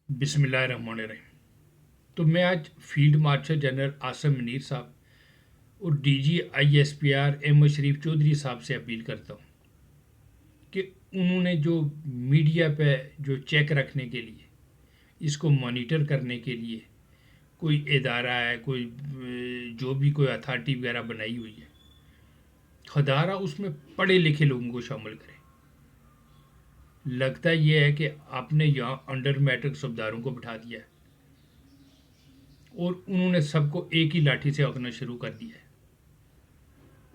बिस्मिल्लाहिर्रहमानिर्रहीम। तो मैं आज field marshal general Asim Munir साहब और डीजी आईएसपीआर अहमद शरीफ चौधरी साहब से अपील करता हूँ कि उन्होंने जो मीडिया पे जो चेक रखने के लिए, इसको मॉनिटर करने के लिए कोई इदारा है, कोई जो भी कोई अथॉरिटी वगैरह बनाई हुई है, खुदारा उसमें पढ़े लिखे लोगों को शामिल करें। लगता यह है कि आपने यहाँ अंडर मैट्रिक सूबेदारों को बिठा दिया है और उन्होंने सबको एक ही लाठी से हौंकना शुरू कर दिया है।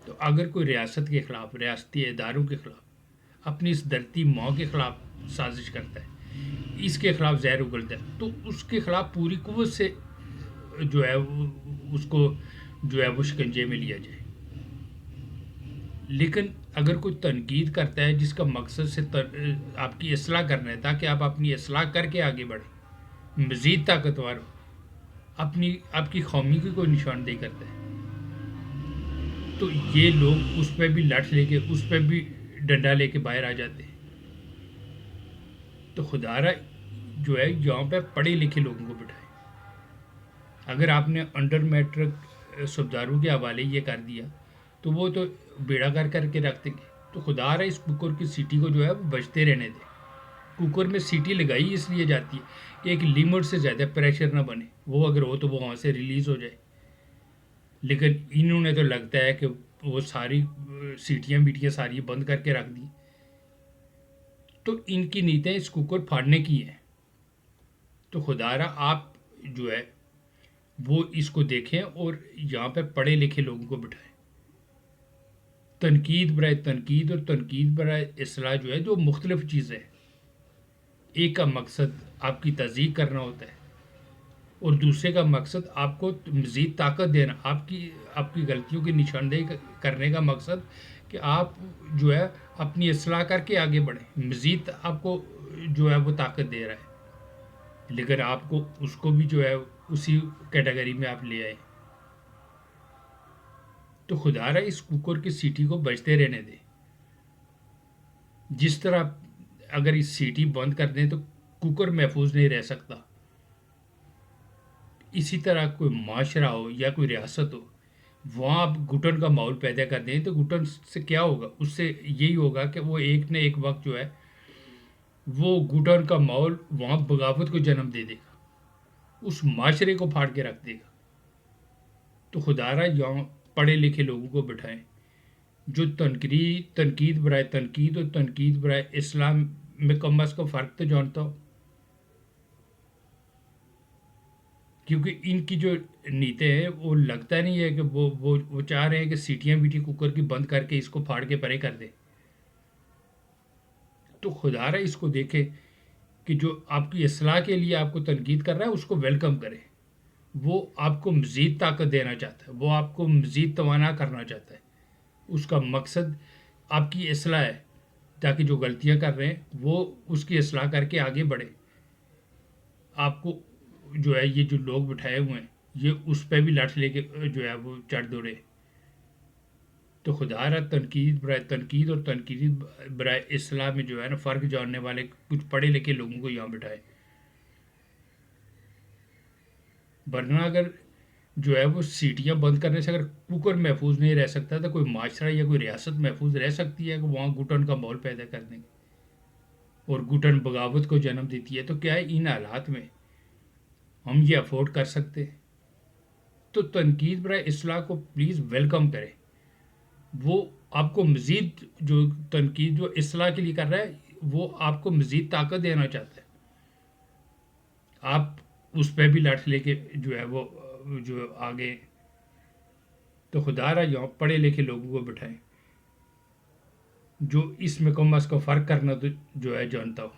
तो अगर कोई रियासत के ख़िलाफ़, रियासती इदारों के ख़िलाफ़, अपनी इस धरती माँ के ख़िलाफ़ साजिश करता है, इसके ख़िलाफ़ जहर उगलता है, तो उसके ख़िलाफ़ पूरी कुव्वत से जो है उसको जो है वो शिकंजे में लिया जाए। लेकिन अगर कोई तनकीद करता है जिसका मकसद से आपकी इस्लाह करना है ताकि आप अपनी इस्लाह करके आगे बढ़ें, मज़ीद ताकतवर हो, अपनी आपकी कौमी की कोई निशानदेही करता है, तो ये लोग उस पर भी लाठ लेके, उस पर भी डंडा लेके बाहर आ जाते हैं। तो खुदारा जो है यहाँ पे पढ़े लिखे लोगों को बिठाए। अगर आपने अंडर मैट्रिक सूबेदारों के हवाले ये कर दिया तो वो तो बेड़ा कर करके रख देंगे। तो खुदारा इस कुकर की सीटी को जो है वो बजते रहने दें। कुकर में सीटी लगाई इसलिए जाती है कि एक लिमिट से ज़्यादा प्रेशर ना बने, वो अगर हो तो वो वहाँ से रिलीज़ हो जाए। लेकिन इन्होंने तो लगता है कि वो सारी सीटियाँ बीटियाँ सारी बंद करके रख दी। तो इनकी नीयतें इस कुकर फाड़ने की हैं। तो खुदारा आप जो है वो इसको देखें और यहाँ पे पढ़े लिखे लोगों को बिठाएं। तनकीद बराए तनकीद और तनकीद बराए इस्लाह जो है जो मुख्तलिफ चीज़ें हैं। एक का मकसद आपकी तज़दीक करना होता है और दूसरे का मकसद आपको मज़ीद ताकत देना, आपकी गलतियों की निशानदेही करने का मकसद कि आप जो है अपनी इस्लाह करके आगे बढ़ें। मज़ीद आपको जो है वो ताकत दे रहा है, लेकिन आपको उसको भी जो है उसी कैटेगरी में आप ले आए। तो खुदारा इस कुकर की सीटी को बजते रहने दें। जिस तरह अगर इस सीटी बंद कर दें तो कुकर महफूज नहीं रह सकता, इसी तरह कोई माशरा हो या कोई रियासत हो, वहाँ आप घुटन का माहौल पैदा कर दें तो घुटन से क्या होगा? उससे यही होगा कि वो एक न एक वक्त जो है वो घुटन का माहौल वहाँ बगावत को जन्म दे देगा, उस माशरे को फाड़ के रख देगा। तो खुदारा यहाँ पढ़े लिखे लोगों को बिठाएं जो तनकीद बराए तनकीद और तनकीद बराए इस्लाम में कम अज़ कम फ़र्क तो जानता हो। क्योंकि इनकी जो नीयतें हैं वो लगता नहीं है कि वो चाह रहे हैं कि सीटियाँ बीटी कुकर की बंद करके इसको फाड़ के परे कर दे। तो खुदारा इसको देखे कि जो आपकी इस्लाह के लिए आपको तनकीद कर रहा है उसको वेलकम करे। वो आपको मज़ीद ताकत देना चाहता है, वो आपको मज़ीद तवाना करना चाहता है। उसका मकसद आपकी इस्लाह है ताकि जो गलतियां कर रहे हैं वो उसकी इस्लाह करके आगे बढ़े। आपको जो है ये जो लोग बिठाए हुए हैं ये उस पर भी लाठ लेके जो है वो चढ़ दौड़े। तो खुदारा तनकीद बराए तनकीद और तनकीद बराए इस्लाह में जो है ना फ़र्क जानने वाले कुछ पढ़े लिखे लोगों को यहाँ बिठाए। वरना अगर जो है वो सीटियाँ बंद करने से अगर कुकर महफूज नहीं रह सकता तो कोई माशरा या कोई रियासत महफूज रह सकती है कि वहाँ घुटन का माहौल पैदा कर देंगे और घुटन बगावत को जन्म देती है। तो क्या है इन हालात में हम ये अफोर्ड कर सकते हैं? तो तनकीद बराए इस्लाह को प्लीज़ वेलकम करें। वो आपको मज़ीद जो तनकीद जो इस्लाह के लिए कर रहा है वो आपको मज़ीद ताकत देना चाहता है। आप उस पर भी लाठ लेके जो है वो जो आगे। तो खुदारा यहाँ पढ़े लिखे लोगों को बिठाएं जो इसमें कम अज़ कम फ़र्क करना तो जो है जानता हो।